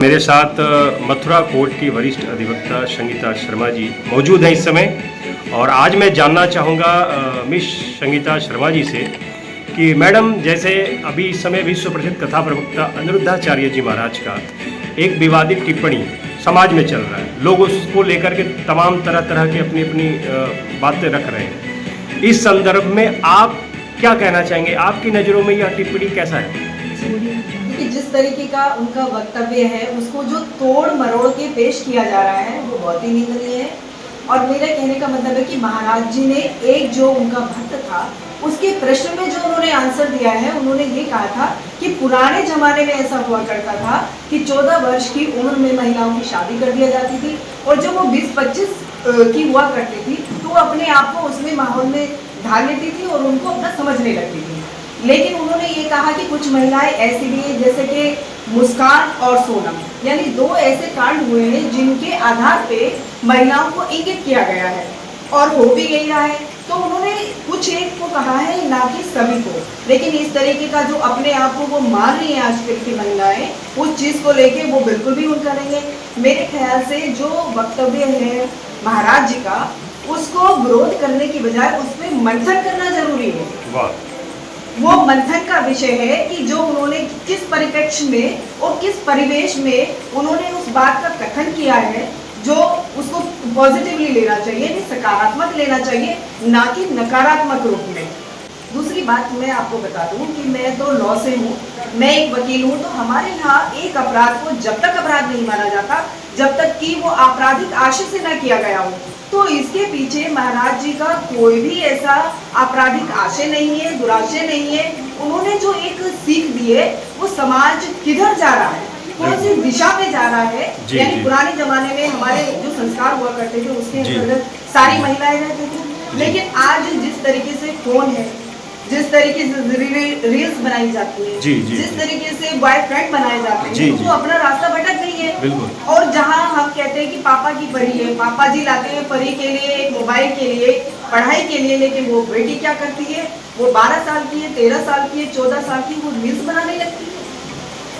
मेरे साथ मथुरा कोर्ट की वरिष्ठ अधिवक्ता संगीता शर्मा जी मौजूद हैं इस समय। और आज मैं जानना चाहूँगा मिस संगीता शर्मा जी से कि मैडम, जैसे अभी इस समय विश्व प्रसिद्ध कथा प्रवक्ता अनिरुद्धाचार्य जी महाराज का एक विवादित टिप्पणी समाज में चल रहा है, लोग उसको लेकर के तमाम तरह तरह की अपनी अपनी बातें रख रहे हैं। इस संदर्भ में आप क्या कहना चाहेंगे? आपकी नज़रों में यह टिप्पणी कैसा है? कि जिस तरीके का उनका वक्तव्य है उसको जो तोड़ मरोड़ के पेश किया जा रहा है वो बहुत ही निंदनीय है। और मेरा कहने का मतलब है कि महाराज जी ने एक जो उनका भक्त था उसके प्रश्न में जो उन्होंने आंसर दिया है, उन्होंने ये कहा था कि पुराने जमाने में ऐसा हुआ करता था कि 14 वर्ष की उम्र में महिलाओं की शादी कर दिया जाती थी और जब वो 20-25 की हुआ करती थी तो वो अपने आप को उसमें माहौल में ढाल लेती थी और उनको अपना समझने लगती थी। लेकिन उन्होंने ये कहा कि कुछ महिलाएं ऐसी भी हैं जैसे कि मुस्कान और सोनम, यानी दो ऐसे कांड हुए हैं जिनके आधार पे महिलाओं को इंगित किया गया है और हो भी गया है। तो उन्होंने कुछ एक को कहा है, ना कि सभी को। लेकिन इस तरीके का जो अपने आप को वो मान रही हैं आजकल की महिलाएं, उस चीज़ को लेके वो बिल्कुल भी उनका नहीं है। मेरे ख्याल से जो वक्तव्य है महाराज जी का, उसको विरोध करने की बजाय उस पर मंथन करना जरूरी है। वो मंथन का विषय है कि जो उन्होंने किस परिप्रेक्ष्य में और किस परिवेश में उन्होंने उस बात का कथन किया है, जो उसको पॉजिटिवली लेना चाहिए, सकारात्मक लेना चाहिए, ना कि नकारात्मक रूप में। दूसरी बात मैं आपको बता दूं कि मैं तो लॉ से हूँ, मैं एक वकील हूँ। तो हमारे यहाँ एक अपराध को जब तक अपराध नहीं माना जाता जब तक कि वो आपराधिक आशय से न किया गया हो। तो इसके पीछे महाराज जी का कोई भी ऐसा आपराधिक आशय नहीं है, दुराशय नहीं है। उन्होंने जो एक सीख दी है वो समाज किधर जा रहा है, कौन सी दिशा में जा रहा है। यानी पुराने जमाने में हमारे जो संस्कार हुआ करते थे उसके अंतर्गत सारी महिलाएं रहती थी, लेकिन आज जिस तरीके से फोन है, जिस तरीके से रील्स बनाई जाती है, जिस तरीके से बॉयफ्रेंड बनाए जाते हैं, तो अपना रास्ता भटक गई है। और जहां हम कहते हैं कि पापा की परी है, पापा जी लाते हैं परी के लिए, एक मोबाइल के लिए, पढ़ाई के लिए, लेकिन वो बेटी क्या करती है, वो 12 साल की है, 13 साल की है, 14 साल की, वो रील्स बनाने लगती है।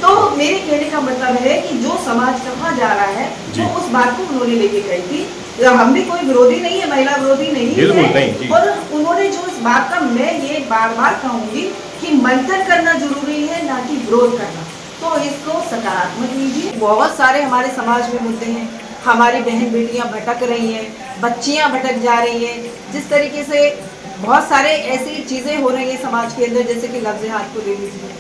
तो मेरे कहने का मतलब है कि जो समाज कहाँ जा रहा है वो उस बात को उन्होंने लेके कही थी। हम भी कोई विरोधी नहीं है, महिला विरोधी नहीं है। और उन्होंने जो इस बात का, मैं ये बार बार कहूंगी कि मंथन करना जरूरी है, ना कि विरोध करना। तो इसको सकारात्मक लीजिए। बहुत सारे हमारे समाज में मुद्दे हैं, हमारी बहन बेटियां भटक रही हैं, बच्चियां भटक जा रही हैं। जिस तरीके से बहुत सारे ऐसी चीजें हो रही हैं समाज के अंदर, जैसे कि लफ्ज़ हाथ को ले लीजिए,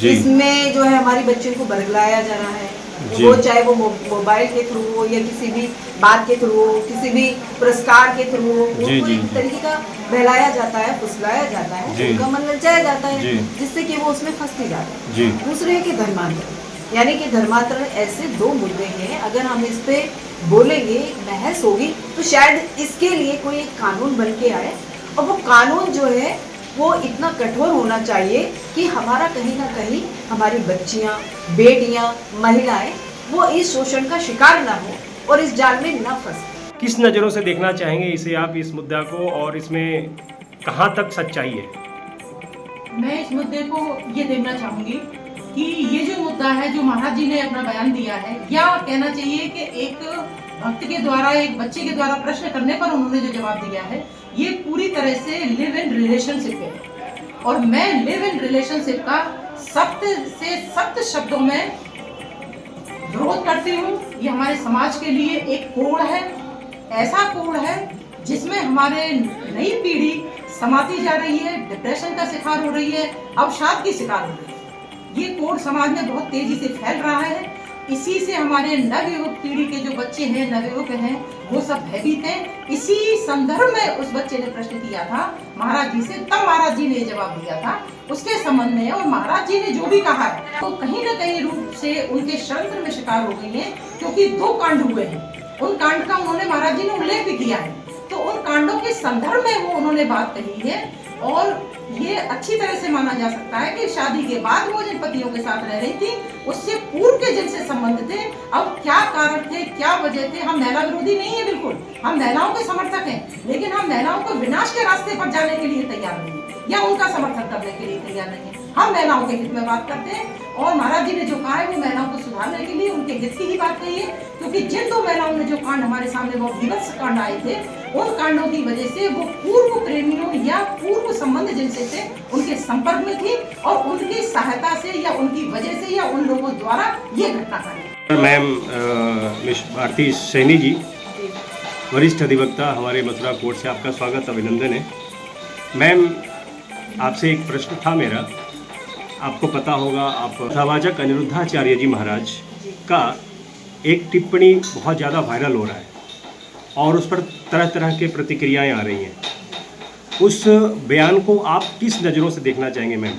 इसमें जो है हमारी बच्चियों को बरगलाया जा रहा है। वो चाहे वो मोबाइल के थ्रू हो या किसी भी बात के थ्रू हो, किसी भी पुरस्कार के थ्रू हो, उनको एक तरीके का बहलाया जाता है, फुसलाया जाता है, उनका मन ललचाया जाता है, जिससे कि वो उसमें फंसती जाती है। दूसरे है कि धर्मांतरण, यानी कि धर्मांतरण ऐसे दो मुद्दे हैं, अगर हम इस पे बोलेंगे, बहस होगी, तो शायद इसके लिए कोई एक कानून बन के आए। और वो कानून जो है वो इतना कठोर होना चाहिए कि हमारा कहीं ना कहीं हमारी बच्चियां, बेटियां, महिलाएं वो इस शोषण का शिकार ना हो और इस जाल में ना फंसे। किस नज़रों से देखना चाहेंगे इसे आप, इस मुद्दा को, और इसमें कहाँ तक सच्चाई है? मैं इस मुद्दे को ये देखना चाहूंगी कि ये जो मुद्दा है, जो महाराज जी ने अपना बयान दिया है, या कहना चाहिए कि एक भक्त के द्वारा, एक बच्चे के द्वारा प्रश्न करने पर उन्होंने जो जवाब दिया है, ये पूरी तरह से लिव इन रिलेशनशिप है। और मैं लिव इन रिलेशनशिप का सख्त से सख्त शब्दों में विरोध करती हूँ। ये हमारे समाज के लिए एक कोड है, ऐसा कोड है जिसमें हमारे नई पीढ़ी समाती जा रही है, डिप्रेशन का शिकार हो रही है, अवसाद की शिकार हो रही है। ये कोड समाज में बहुत तेजी से फैल रहा है। इसी से हमारे नवयुवक पीढ़ी के जो बच्चे हैं, नवयुवक हैं, वो सब भयभीत हैं। इसी संदर्भ में उस बच्चे ने प्रश्न किया था महाराज जी से, तब महाराज जी ने जवाब दिया था उसके संबंध में। और महाराज जी ने जो भी कहा है तो कहीं न कहीं रूप से उनके षड्यंत्र में शिकार हो गई है, क्योंकि 2 कांड हुए हैं। उन कांड का उन्होंने, महाराज जी ने उल्लेख भी किया है, तो उन कांडों के संदर्भ में वो उन्होंने बात कही है। और ये अच्छी तरह से माना जा सकता है कि शादी के बाद वो जिन पतियों के साथ रह रही थी, उससे पूर्व के जिनसे संबंध थे, अब क्या कारण थे, क्या वजह थे। हम महिला विरोधी नहीं है, बिल्कुल हम महिलाओं के समर्थक हैं, लेकिन हम महिलाओं को विनाश के रास्ते पर जाने के लिए तैयार नहीं है या उनका समर्थन करने के लिए तैयार नहीं है। हम महिलाओं के हित में बात करते हैं और महाराज जी ने जो कहा है वो महिलाओं को सुधारने के लिए उनके हित की ही बात कही है, क्योंकि जिन दो महिलाओं ने जो कांड हमारे सामने वो विभत्स कांड आए थे, उन कांडों की वजह से वो पूर्व प्रेमियों या पूर्व संबंध जिनसे थे उनके संपर्क में थी और उनकी सहायता से या उनकी वजह से या उन लोगों द्वारा ये घटना घटी। मैम मिस भारती सैनी जी, वरिष्ठ अधिवक्ता हमारे मथुरा कोर्ट से आपका स्वागत अभिनंदन है। मैम आपसे एक प्रश्न था मेरा, आपको पता होगा आप प्रवाचक अनिरुद्धाचार्य जी महाराज का एक टिप्पणी बहुत ज़्यादा वायरल हो रहा है और उस पर तरह तरह के प्रतिक्रियाएं आ रही हैं। उस बयान को आप किस नज़रों से देखना चाहेंगे मैम?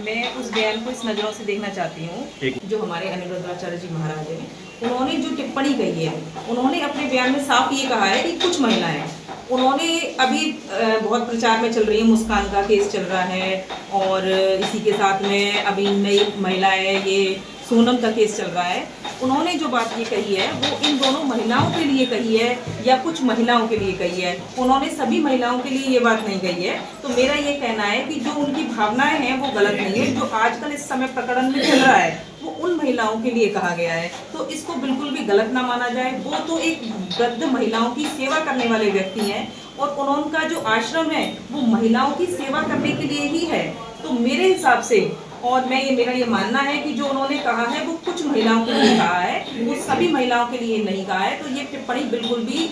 मैं उस बयान को इस नज़रों से देखना चाहती हूँ, जो हमारे अनिरुद्धाचार्य जी महाराज हैं, उन्होंने जो टिप्पणी कही है, उन्होंने अपने बयान में साफ ये कहा है कि कुछ महिलाएं, उन्होंने अभी बहुत प्रचार में चल रही है, मुस्कान का केस चल रहा है और इसी के साथ में अभी नई महिलाएं, ये सोनम का केस चल रहा है। उन्होंने जो बात ये कही है वो इन दोनों महिलाओं के लिए कही है या कुछ महिलाओं के लिए कही है, उन्होंने सभी महिलाओं के लिए ये बात नहीं कही है। तो मेरा ये कहना है कि जो उनकी भावनाएं हैं वो गलत नहीं है, जो आजकल इस समय प्रकरण में चल रहा है वो उन महिलाओं के लिए कहा गया है, तो इसको बिल्कुल भी गलत ना माना जाए। वो तो एक वृद्ध महिलाओं की सेवा करने वाले व्यक्ति हैं और उनका जो आश्रम है वो महिलाओं की सेवा करने के लिए ही है। तो मेरे हिसाब से और मेरा ये मानना है कि जो उन्होंने कहा है वो कुछ महिलाओं के लिए कहा है, वो सभी महिलाओं के लिए नहीं कहा है। तो ये टिप्पणी बिल्कुल भी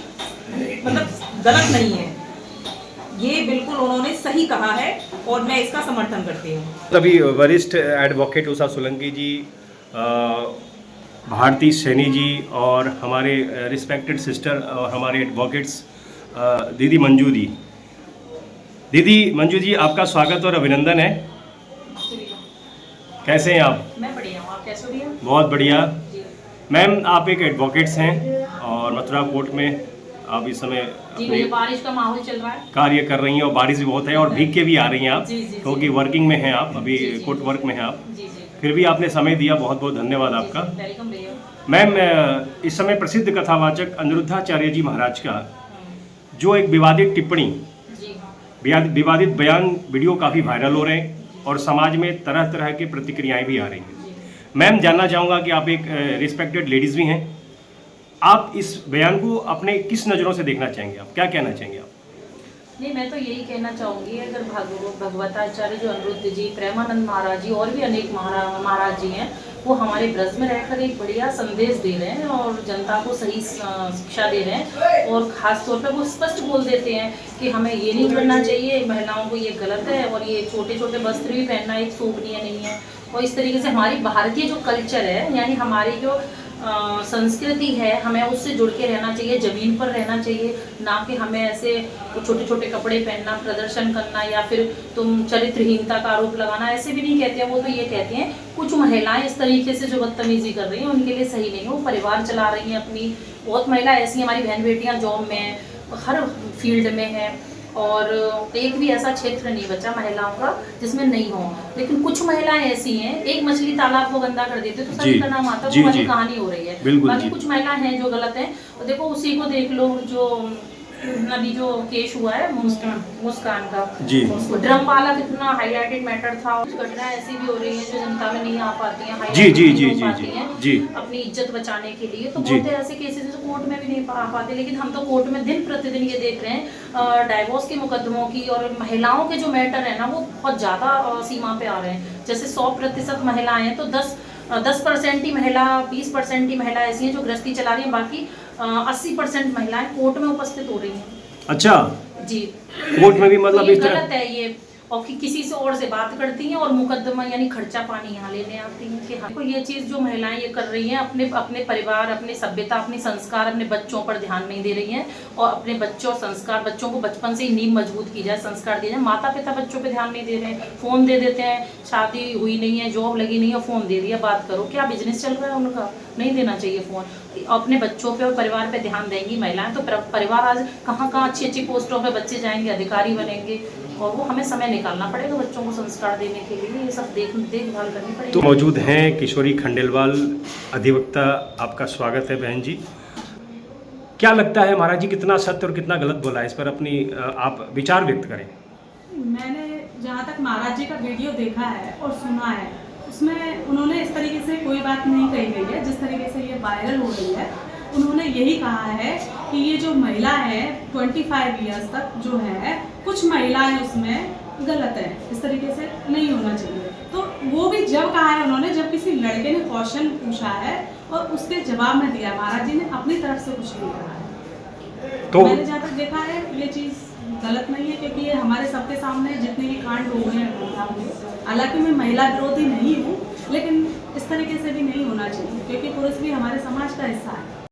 मतलब गलत नहीं है, ये बिल्कुल उन्होंने सही कहा है और मैं इसका समर्थन करती हूँ। अभी वरिष्ठ एडवोकेट उषा सोलंकी जी, भारती सैनी जी और हमारे रिस्पेक्टेड सिस्टर और हमारे एडवोकेट्स दीदी मंजू जी, आपका स्वागत और अभिनंदन है। कैसे हैं आप? मैं बढ़िया हूँ, आप कैसे भी हैं? बहुत बढ़िया। मैम आप एक एडवोकेट्स हैं और मथुरा कोर्ट में आप इस समय अपने बारिश का माहौल चल रहा है, कार्य कर रही हैं और बारिश भी बहुत है और भीग के भी आ रही हैं आप, जी, क्योंकि वर्किंग में हैं आप, अभी कोर्ट वर्क में हैं आप, फिर भी आपने समय दिया, बहुत बहुत धन्यवाद आपका। वेलकम भैया। मैम इस समय प्रसिद्ध कथावाचक अनिरुद्धाचार्य जी महाराज का जो एक विवादित टिप्पणी, विवादित बयान वीडियो काफ़ी वायरल हो रहे हैं और समाज में तरह तरह की प्रतिक्रियाएं भी आ रही हैं। मैम जानना चाहूँगा कि आप एक रिस्पेक्टेड लेडीज़ भी हैं, आप इस बयान को अपने किस नज़रों से देखना चाहेंगे, आप क्या कहना चाहेंगे आप? नहीं, मैं तो यही कहना चाहूँगी, अगर भगवताचार्य जो अनिरुद्ध जी, प्रेमानंद महाराज जी और भी अनेक महाराज जी हैं, वो हमारे ब्रज में रहकर एक बढ़िया संदेश दे रहे हैं और जनता को सही शिक्षा दे रहे हैं और ख़ास तौर पे वो स्पष्ट बोल देते हैं कि हमें ये नहीं करना चाहिए, महिलाओं को ये गलत है और ये छोटे छोटे वस्त्र भी पहनना एक शोभनीय नहीं है। और इस तरीके से हमारी भारतीय जो कल्चर है, यानी हमारी जो संस्कृति है, हमें उससे जुड़ के रहना चाहिए, ज़मीन पर रहना चाहिए, ना कि हमें ऐसे छोटे छोटे कपड़े पहनना, प्रदर्शन करना या फिर तुम चरित्रहीनता का आरोप लगाना, ऐसे भी नहीं कहते हैं। वो तो ये कहते हैं कुछ महिलाएं इस तरीके से जो बदतमीजी कर रही हैं उनके लिए सही नहीं है, वो परिवार चला रही हैं अपनी। बहुत महिला ऐसी हमारी बहन बेटियाँ जॉब में, हर फील्ड में हैं और एक भी ऐसा क्षेत्र नहीं बचा महिलाओं का जिसमें नहीं हो। लेकिन कुछ महिलाएं ऐसी हैं, एक मछली तालाब को गंदा कर देते तो सभी का नाम आता, वो वाली कहानी हो रही है। बाकी कुछ महिलाएं हैं जो गलत हैं। और देखो उसी को देख लो, जो अभी जो केस हुआ है मुस्कान का, ड्रम वाला कितना हाईलाइटेड मैटर था। कुछ घटना ऐसी भी हो रही है जो जनता में नहीं आ पाती हैं, जी अपनी इज्जत बचाने के लिए। तो बहुत ऐसे केसेस जो कोर्ट में भी नहीं आ पाते, लेकिन हम तो कोर्ट में दिन प्रतिदिन ये देख रहे हैं डाइवोर्स के मुकदमों की, और महिलाओं के जो मैटर है ना वो बहुत ज़्यादा सीमा पे आ रहे हैं। जैसे 100% महिलाएं हैं तो 10% ही महिला, 20% ही महिला ऐसी हैं जो गृहस्थी चला रही हैं, बाकी 80% महिलाएं कोर्ट में उपस्थित हो रही हैं। अच्छा जी, कोर्ट में भी मतलब इस तरह गलत है ये, और किसी से और से बात करती हैं और मुकदमा यानी खर्चा पानी यहाँ लेने आती हैं कि हाँ, ये चीज़ जो महिलाएं ये कर रही हैं, अपने परिवार, अपने सभ्यता, अपने संस्कार, अपने बच्चों पर ध्यान नहीं दे रही हैं। और अपने बच्चों संस्कार, बच्चों को बचपन से ही नींव मजबूत की जाए, संस्कार दिए जाए। माता पिता बच्चों पे ध्यान नहीं दे रहे हैं, फ़ोन दे देते हैं, शादी हुई नहीं है, जॉब लगी नहीं है, फ़ोन दे दिया, बात करो। क्या बिजनेस चल रहा है उनका? नहीं देना चाहिए फ़ोन। अपने बच्चों पे और परिवार पे ध्यान देंगी महिलाएं तो परिवार आज कहाँ अच्छी पोस्टों पे बच्चे जाएंगे, अधिकारी बनेंगे। और वो हमें समय निकालना पड़ेगा बच्चों को संस्कार देने के लिए, ये सब देखभाल करनी पड़ेगी। तो मौजूद हैं किशोरी खंडेलवाल, अधिवक्ता, आपका स्वागत है बहन जी। क्या लगता है महाराज जी कितना सत्य और कितना गलत बोला है, इस पर अपनी आप विचार व्यक्त करें। मैंने जहाँ तक महाराज जी का वीडियो देखा है और सुना है, उसमें उन्होंने इस तरीके से कोई बात नहीं कही गई है जिस तरीके से ये वायरल हो रही है। उन्होंने यही कहा है कि ये जो महिला है 25 ईयर्स तक जो है, कुछ महिलाएं उसमें गलत है, इस तरीके से नहीं होना चाहिए। तो वो भी जब कहा है उन्होंने, जब किसी लड़के ने क्वेश्चन पूछा है और उसके जवाब में दिया, महाराज जी ने अपनी तरफ से कुछ नहीं कहा है। तो मैंने जहाँ तक देखा है ये चीज़ गलत नहीं है, क्योंकि ये हमारे सबके सामने जितने भी कांड हो गए हैं, हालांकि मैं महिला विरोधी नहीं हूँ, लेकिन इस तरीके से भी नहीं होना चाहिए, क्योंकि पुरुष भी हमारे समाज का हिस्सा है।